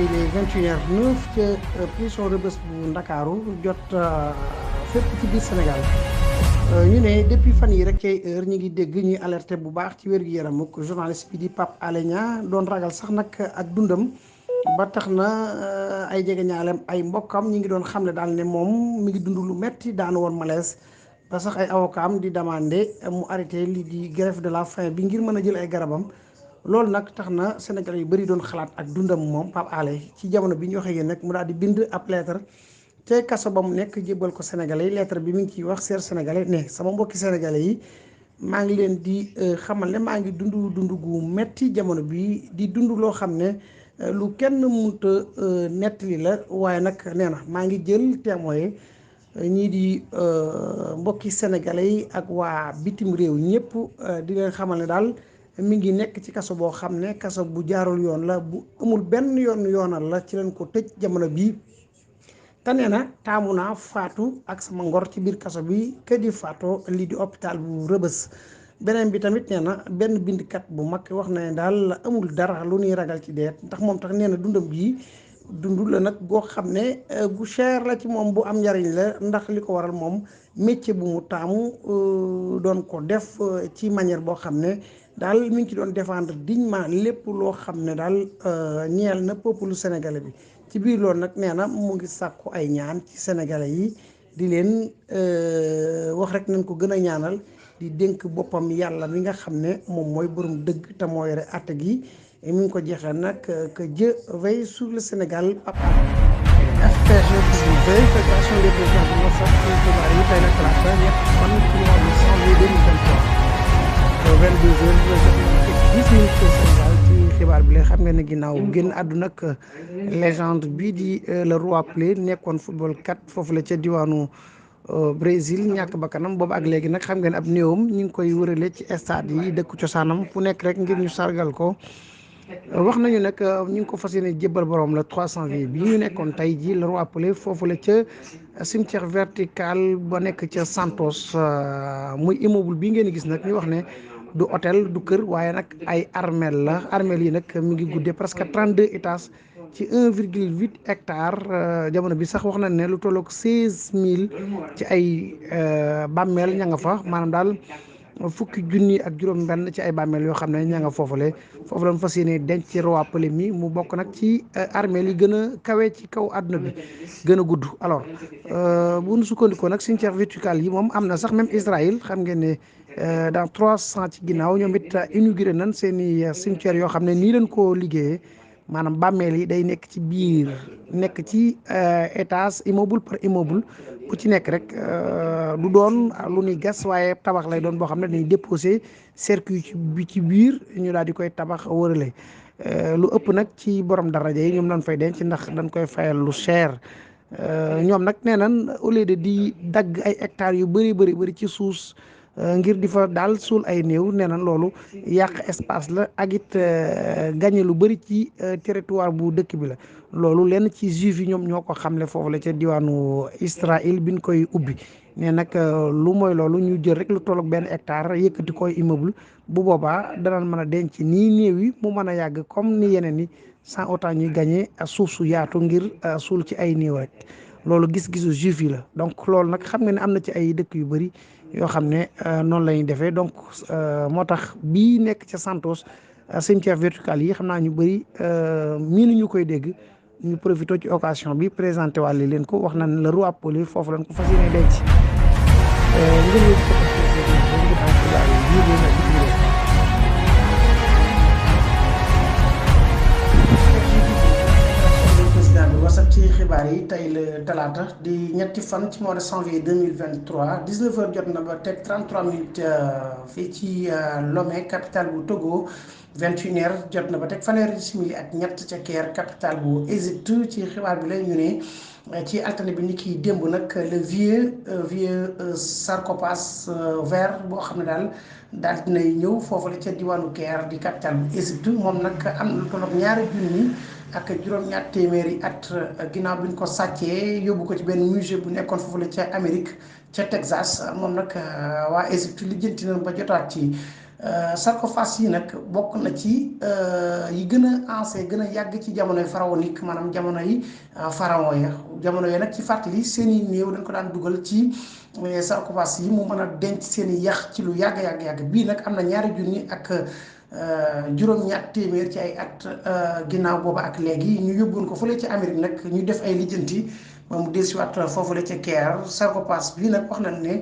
mooy les 21h09 ca prison Rebeuss bu Ndakaaru jot fépp ci biir Sénégal ñu ne depuis fan yi rek cay heure ñu ngi dégg ñuy alerté bu baax ci wér-gu-yaram ak journaliste bi di Pape Alé Niang doon ragal sax nag ak dundam ba tax na ay jegeñaaleem ay mbokkam ñi ngi doon xamle daal ne moom mi ngi dund lu metti daanu woon malaise ba sax ay avocat am di demandé mu arrêté lii di grève de la faim bi ngir mën a jël ay garabam. loolu nag tax na Sénégal yu bëri doon xalaat ak dundam moom Pape Alé ci jamono bi ñu waxee yéen nag mu daal di bind ab lettre te kaso ba mu nekk jébbal ko Sénégalais yi lettre bi mi ngi ciy wax cher Sénégalais ne sama mbokki Sénégalais yi maa ngi leen di xamal ne maa ngi dund gu metti jamono bi di dund loo xam ne lu kenn mënut a nettali la waaye nag nee na maa ngi jël témoin ñii di mbokki Sénégalais yi ak waa bitim réew ñëpp di leen xamal ne daal. mi ngi nekk ci kaso boo xam ne kaso bu jaarul yoon la bu amul benn yoonal la ci leen ko tëj jamono bii te nee na taamu naa faatu ak sama ngor ci biir kaso bi kër di faatoo lii di hôpital bu Rëbës. beneen bi tamit nee na benn bindkat bu mag wax na ne daal amul dara lu ñuy ragal ci deet ndax moom tax nee na dundam bii dund la nag goo xam ne gu cher la ci moom bu am njariñ la ndax li ko waral moom métier bu mu taamu doon ko def ci manière boo xam ne daal mi ngi ci doon défendre dignement lépp loo xam ne daal ñeel na peuple sénégalais bi ci biir loolu nag nee na mu ngi sàkku ay ñaan ci sénégalais yi di leen wax rek nañ ko gën a ñaanal di dénk boppam yàlla mi nga xam ne moom mooy borom dëgg te moo yore àtte gi mi ngi ko jeexal nag que Dieu veille sur le Sénégal Papa FPG fédération des présidents de l'OFAC xibaar yi tey nag talaata ñett fan ci mois de janvier 2023 22h 10 minutes Sénégal ci xibaar bi la xam nga ne ginnaaw génn àdduna ak légende bii di le roi Pelé nekkoon football kat foofu la ca diwaanu Brésil ñàkk bakkanam boobu ak léegi nag xam nga ne ab néewam ñu ngi koy wërale ci stade yi dëkku cosaanam fu nekk rek ngir ñu sargal ko wax nañu nag ñu ngi ko fas yéene jébbal borom la 3 janvier bi ñu nekkoon tey ji le roi Pelé foofu la ca cimetière vertical ba nekk ca Santos muy immeuble bi ngeen gis nag ñu wax ne du hôtel du kër waaye nag ay armeel la armeel yi nag mi ngi guddee presque 32 étages ci 1,8 hectare jamono bi sax wax nañ ne lu tolloog 16000 ci ay bàmmeel ña nga fa maanaam daal fukki junni ak juróom benn ci ay bàmmeel yoo xam ne ña nga foofule foofu lañ fas yéene denc ci roi Pelé mi mu bokk nag ci armeel yi gën a kawe ci kaw àdduna bi gën a gudd alors bu nu sukkandikoo nag cimetière vertical yi moom am na sax même Israël xam ngeen ne dans 300 ci ginnaaw ñoom it inauguré nañ seen i cimetière yoo xam ne nii leen koo liggéeyee maanaam bàmmeel yi day nekk ci biir nekk ci étage immeuble par immeuble bu ci nekk rek du doon lu ñuy gas waaye tabax lay doon boo xam ne dañuy déposé cercueil bi ci biir ñu daal di koy tabax wërale lu ëpp nag ci borom daraja yi ñoom lañ fay denc ndax dañ koy fayal lu cher ñoom nag nee nañ au lieu de di dagg ay hectares yu bëri ci suus ngir di fa daal suul ay néew nee na loolu yàq espace la ak it gagné lu bëri ci territoire bu dëkk bi la loolu lenn ci juif yi ñoom ñoo ko xamle foofu la ca diwaanu Israël bi ñu koy ubbi ne nag lu mooy loolu ñu jël rek lu tolloog benn hectare yëkkati koy immeuble bu boobaa danañ mën a denc nii néew yi mu mën a yàgg comme ni yeneen yi sans autant ñuy gagné suuf su yaatu ngir suul ci ay néew rek loolu gis-gisu juif yi la donc loolu nag xam nga ne am na ci ay dëkk yu bëri yoo xam ne noonu la ñuy defee donc moo tax bii nekk ca Santos cimetière vertical yi xam naa ñu bëri miinu ñu koy dégg ñu profité ci occasion bi présenté wàlle leen ko wax nañ le roi Pelé foofu lañ ko fas yéene denc wasat ci xibaar yi tey la talaata di ñetti fan ci mois de janvier 2023 19h jot na ba teg 33 minutes fii ci Lomé capitale bu Togo 21h jot na ba teg fanweeri simili ak ñett ca Caire capitale bu Égypte ci xibaar bi la ñu ne ci altine bi ni ki démb nag le vieux sarcopage vert boo xam ne daal dinay ñëw foofu la ca diwaanu Caire di capitale bu Égypte moom nag am na lu tolloog ñaari junni ak juróom-ñaar téeméeri at ginnaaw bi ñu ko sàccee yóbbu ko ci benn musée bu nekkoon foofu la ca Amérique ca Texas moom nag waa Égypte lijjanti nañ ba jotaat ci sarcophage yi nag bokk na ci yi gën a ancien gën a yàgg ci jamonoy pharaonique maanaam jamono yi pharaon ya jamono yi nag ci fàttali seen i néew dañ ko daan dugal ci sarcophage yi mu mën a denc seen i yax ci lu yàgg bii nag am na ñaari junni ak juróom-ñaar téeméer ci ay at ginnaaw booba ak léegi ñu yóbbuwoon ko fële ci Amérique nag ñu def ay lijjanti ba mu dellusiwaat foofu la ca Caire sarcophage bii nag wax nañ ne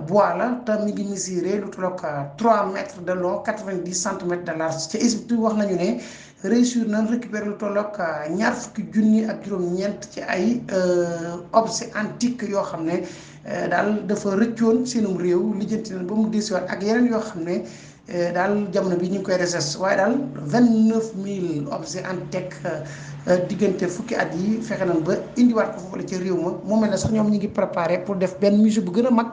bois la te mi ngi mesuré lu tolloog 3 mètres de long 90 centimètres de large ca Égypte wax nañu ne réussir nañ récupérer lu tolloog ñaar fukki junni ak juróom-ñeent ci ay objets antiques yoo xam ne daal dafa rëccoon seenum réew lijjanti nañ ba mu dellusiwaat ak yeneen yoo xam ne. daal jamono bi ñu ngi koy recherche waaye daal 29000 objets antiques diggante fukki at yi fexe nañ ba indiwaat ko foofu la ca réew ma mu mel ne sax ñoom ñu ngi préparé pour def benn musée bu gën a mag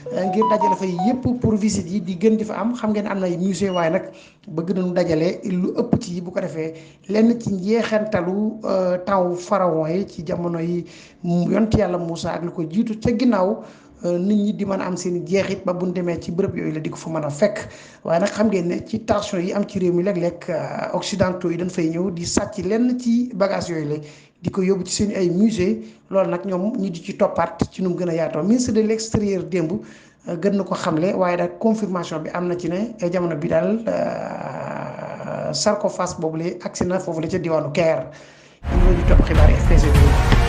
ngir dajale fa yëpp pour visite yi di gën di fa am xam ngeen am na ay musée waaye nag bëgg nañu dajale lu ëpp ci bu ko defee lenn ci njeexantalu taw pharaon yi ci jamono yi yonent yàlla Moussa ak lu ko jiitu ca ginnaaw. nit ñi di mën a am seen jeexit ba buñ demee ci bërëb yooyu la di ko fa mën a fekk waaye nag xam ngeen ne ci tension yi am ci réew mi léeg-léeg occidentaux yi dañ fay ñëw di sàcc lenn ci bagage yooyu la di ko yóbbu ci seen ay musée loolu nag ñoom ñu di ci toppaat ci nu mu gën a yaatoo ministre de l'extérieur démb gën na ko xamle waaye daal confirmation bi am na ci ne jamono bi daal sarcophage boobu la agsi na foofu la ca diwaanu Caire ñu ngi topp xibaar FPG bi